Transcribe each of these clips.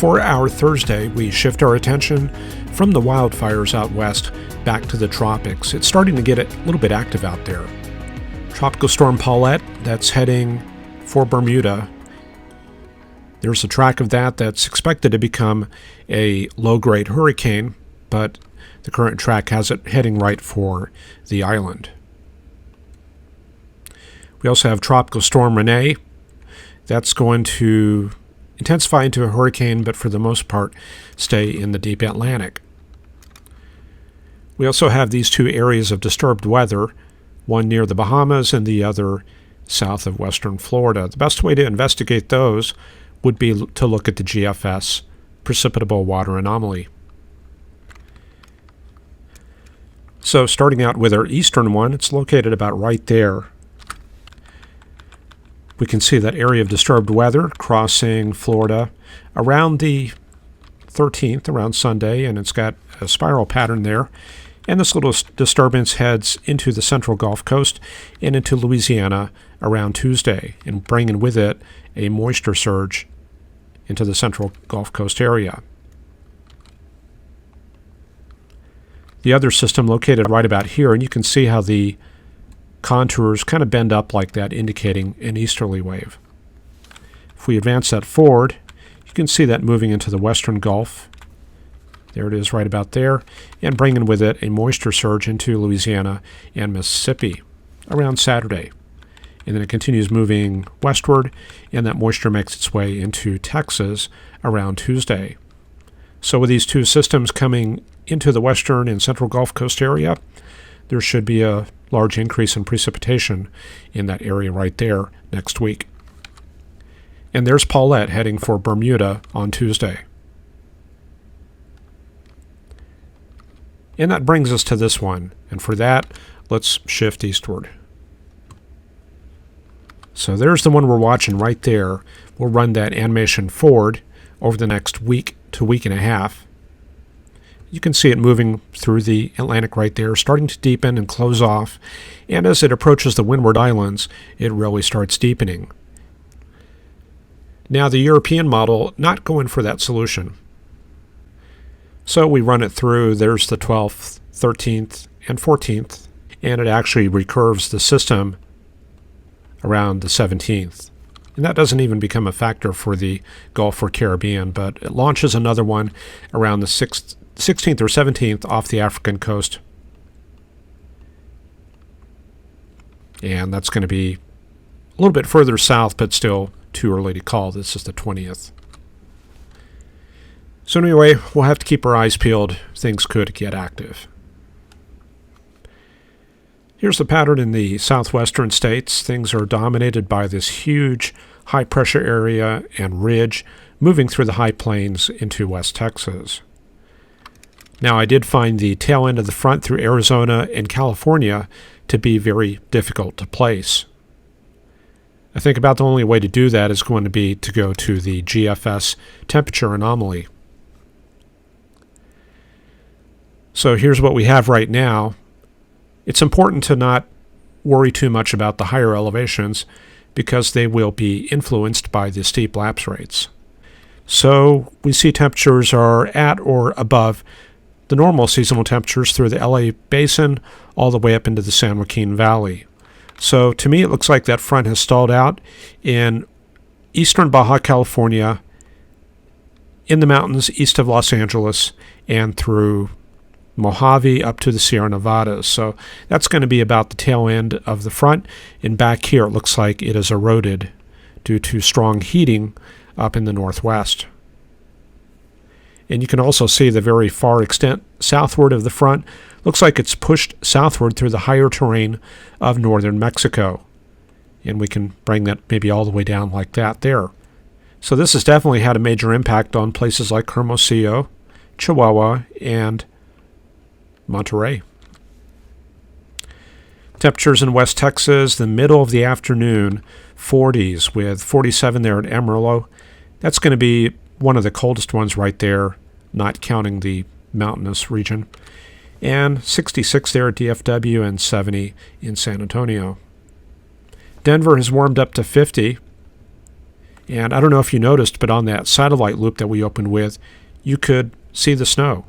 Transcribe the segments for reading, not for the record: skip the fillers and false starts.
For our Thursday, we shift our attention from the wildfires out west back to the tropics. It's starting to get a little bit active out there. Tropical Storm Paulette, that's heading for Bermuda. There's a track of that that's expected to become a low-grade hurricane, but the current track has it heading right for the island. We also have Tropical Storm Renee. That's going to intensify into a hurricane, but for the most part, stay in the deep Atlantic. We also have these two areas of disturbed weather, one near the Bahamas and the other south of western Florida. The best way to investigate those would be to look at the GFS precipitable water anomaly. So starting out with our eastern one, it's located about right there. We can see that area of disturbed weather crossing Florida around the 13th, around Sunday, and it's got a spiral pattern there. And this little disturbance heads into the central Gulf Coast and into Louisiana around Tuesday, and bringing with it a moisture surge into the central Gulf Coast area. The other system located right about here, and you can see how the contours kind of bend up like that, indicating an easterly wave. If we advance that forward, you can see that moving into the western Gulf. There it is right about there, and bringing with it a moisture surge into Louisiana and Mississippi around Saturday. And then it continues moving westward, and that moisture makes its way into Texas around Tuesday. So with these two systems coming into the western and central Gulf Coast area, there should be a large increase in precipitation in that area right there next week. And there's Paulette heading for Bermuda on Tuesday. And that brings us to this one. And for that, let's shift eastward. So there's the one we're watching right there. We'll run that animation forward over the next week to week and a half. You can see it moving through the Atlantic right there, starting to deepen and close off. And as it approaches the Windward Islands, it really starts deepening. Now the European model, not going for that solution. So we run it through, there's the 12th, 13th, and 14th, and it actually recurves the system around the 17th. And that doesn't even become a factor for the Gulf or Caribbean, but it launches another one around the 16th or 17th off the African coast. And that's going to be a little bit further south, but still too early to call. This is the 20th. So anyway, we'll have to keep our eyes peeled. Things could get active. Here's the pattern in the southwestern states. Things are dominated by this huge high-pressure area and ridge moving through the high plains into West Texas. Now, I did find the tail end of the front through Arizona and California to be very difficult to place. I think about the only way to do that is going to be to go to the GFS temperature anomaly. So here's what we have right now. It's important to not worry too much about the higher elevations because they will be influenced by the steep lapse rates. So we see temperatures are at or above the normal seasonal temperatures through the LA Basin all the way up into the San Joaquin Valley. So to me, it looks like that front has stalled out in eastern Baja California, in the mountains east of Los Angeles, and through Mojave up to the Sierra Nevadas. So that's going to be about the tail end of the front. And back here, it looks like it is eroded due to strong heating up in the northwest. And you can also see the very far extent southward of the front. Looks like it's pushed southward through the higher terrain of northern Mexico. And we can bring that maybe all the way down like that there. So this has definitely had a major impact on places like Hermosillo, Chihuahua, and Monterey. Temperatures in West Texas, the middle of the afternoon, 40s with 47 there at Amarillo. That's going to be one of the coldest ones right there, not counting the mountainous region. And 66 there at DFW and 70 in San Antonio. Denver has warmed up to 50. And I don't know if you noticed, but on that satellite loop that we opened with, you could see the snow.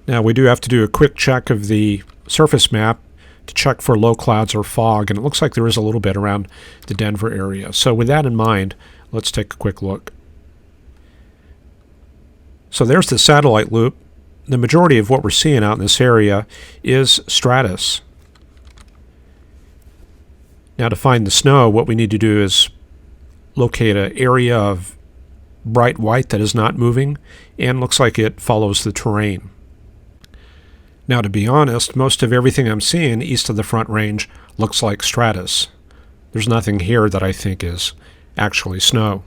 Now we do have to do a quick check of the surface map to check for low clouds or fog, and it looks like there is a little bit around the Denver area. So with that in mind, let's take a quick look. So there's the satellite loop. The majority of what we're seeing out in this area is stratus. Now to find the snow, what we need to do is locate an area of bright white that is not moving and looks like it follows the terrain. Now, to be honest, most of everything I'm seeing east of the Front Range looks like stratus. There's nothing here that I think is actually snow.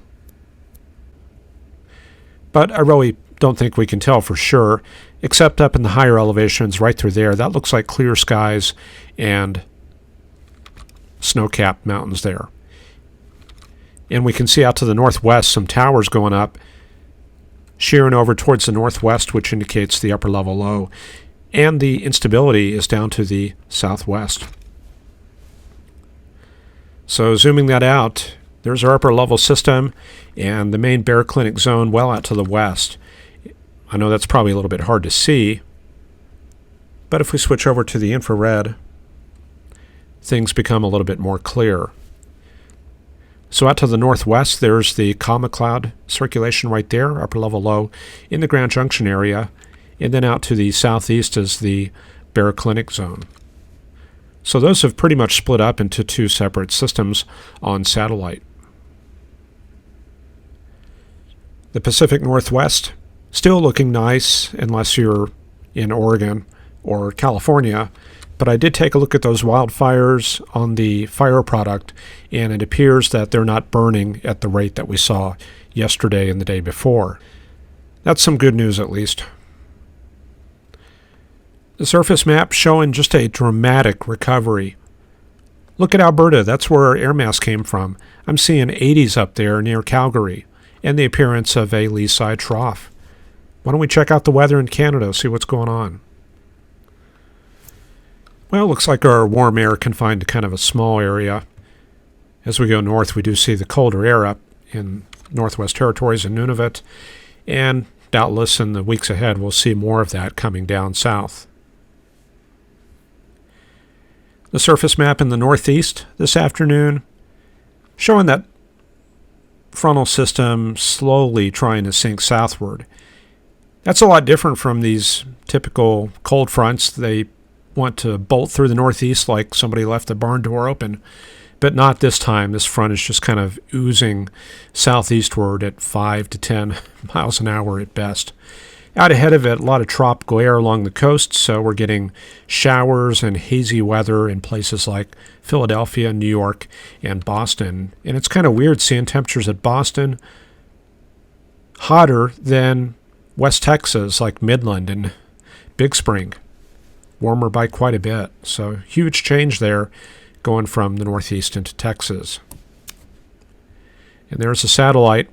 But I really don't think we can tell for sure, except up in the higher elevations right through there. That looks like clear skies and snow-capped mountains there. And we can see out to the northwest some towers going up, shearing over towards the northwest, which indicates the upper level low. And the instability is down to the southwest. So zooming that out, there's our upper level system and the main bear clinic zone well out to the west. I know that's probably a little bit hard to see, but if we switch over to the infrared, things become a little bit more clear. So out to the northwest, there's the comet cloud circulation right there, upper level low, in the Grand Junction area. And then out to the southeast is the Bear Clinic zone. So those have pretty much split up into two separate systems on satellite. The Pacific Northwest, still looking nice unless you're in Oregon or California. But I did take a look at those wildfires on the fire product, and it appears that they're not burning at the rate that we saw yesterday and the day before. That's some good news at least. The surface map showing just a dramatic recovery. Look at Alberta, that's where our air mass came from. I'm seeing 80s up there near Calgary, and the appearance of a lee-side trough. Why don't we check out the weather in Canada, see what's going on? Well, it looks like our warm air confined to kind of a small area. As we go north, we do see the colder air up in Northwest Territories and Nunavut, and doubtless in the weeks ahead we'll see more of that coming down south. The surface map in the northeast this afternoon showing that frontal system slowly trying to sink southward. That's a lot different from these typical cold fronts. They want to bolt through the northeast like somebody left the barn door open, but not this time. This front is just kind of oozing southeastward at 5 to 10 miles an hour at best. Out ahead of it, a lot of tropical air along the coast, so we're getting showers and hazy weather in places like Philadelphia, New York, and Boston. And it's kind of weird seeing temperatures at Boston hotter than West Texas, like Midland and Big Spring. Warmer by quite a bit. So huge change there going from the northeast into Texas. And there's a satellite.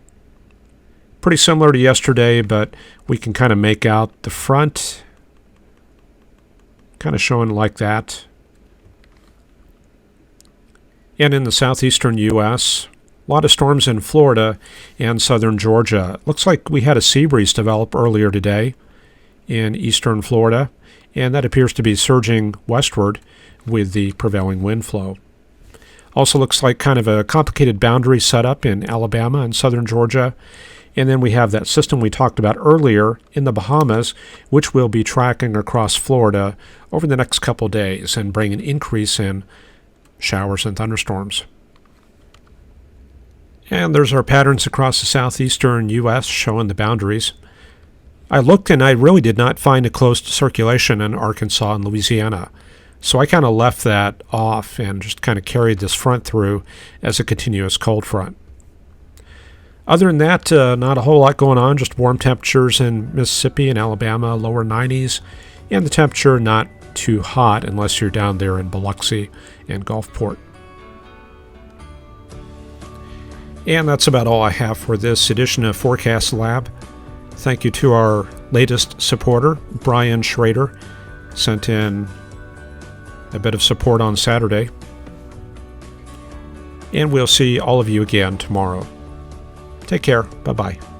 Pretty similar to yesterday, but we can kind of make out the front kind of showing like that. And in the southeastern U.S., a lot of storms in Florida and southern Georgia. Looks like we had a sea breeze develop earlier today in eastern Florida, and that appears to be surging westward with the prevailing wind flow. Also looks like kind of a complicated boundary setup in Alabama and southern Georgia. And then we have that system we talked about earlier in the Bahamas, which will be tracking across Florida over the next couple days and bring an increase in showers and thunderstorms. And there's our patterns across the southeastern U.S. showing the boundaries. I looked and I really did not find a closed circulation in Arkansas and Louisiana. So I kind of left that off and just kind of carried this front through as a continuous cold front. Other than that, not a whole lot going on, just warm temperatures in Mississippi and Alabama, lower 90s, and the temperature not too hot unless you're down there in Biloxi and Gulfport. And that's about all I have for this edition of Forecast Lab. Thank you to our latest supporter, Brian Schrader, sent in a bit of support on Saturday. And we'll see all of you again tomorrow. Take care. Bye-bye.